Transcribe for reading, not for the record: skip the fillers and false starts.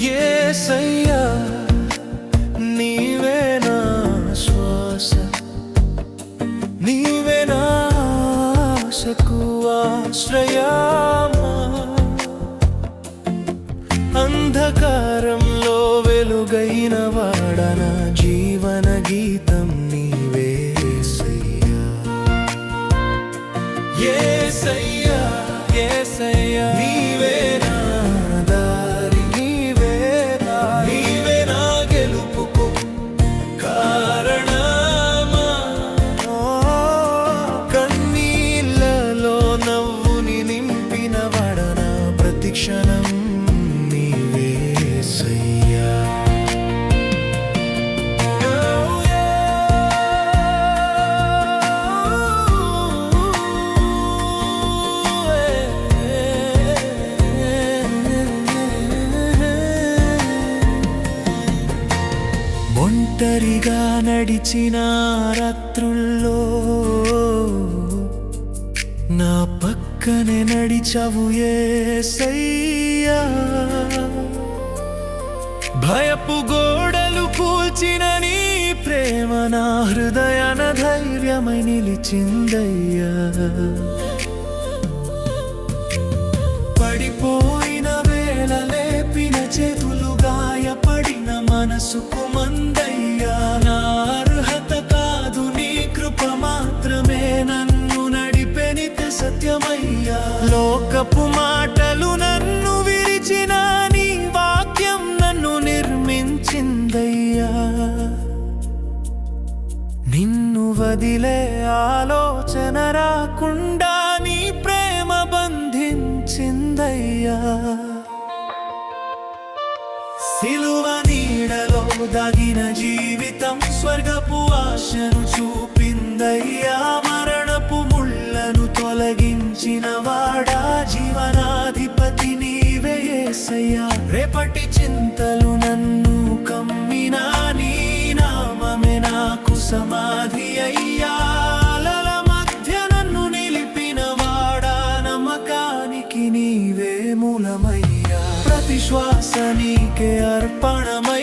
యేసయ్యా నీవే నా శ్వాస, నీవే నా ఆశకు ఆశ్రయమా. అంధకారంలో వెలుగైన వాడా, నా జీవన గీతం నీవే యేసయ్యా. యేసయ్యా యేసయ్యా నీవే నా దారి, నీవే నా గెలుపుకు కారణమా. కన్నీళ్ళలో నవ్వుని నింపిన వాడా, నా ప్రతి క్షణం ఒంటరిగా నడిచిన రాత్రుల్లో నా పక్కనే నడిచావు యేసయ్యా. భయపు గోడలు కూల్చిన నీ ప్రేమ నా హృదయాన ధైర్యమై నిలిచిందయ్యా. పడిపోయిన వేళ లేపిన చేతులు, గాయపడిన మనసుకు మందయ్యా. నా అర్హత కాదు, నీ కృప మాత్రమే నన్ను నడిపే నిత్య సత్యమయ్యా. లోకపు మాటలు నన్ను విరిచిన నీ వాక్యం నన్ను నిర్మించిందయ్యా. నిన్ను వదిలే ఆలోచన రాకుండా నీ ప్రేమ బంధించిందయ్యా. సిలువ నీడలో దాగిన జీవితం స్వర్గపు ఆశను చూపిందయ్యా. మరణపు ముళ్ళను తొలగించిన వాడా, జీవనాధిపతి నీవే యేసయ్యా. రేపటి చింతలు నన్ను కమ్మినా, నీ నామమే నాకు సమాధి అయ్యా. అలల మధ్య నన్ను నిలిపిన వాడా, నమ్మకానికి నీవే మూలమయ్యా. ప్రతి శ్వాస నీకే అర్పణమయ్యా.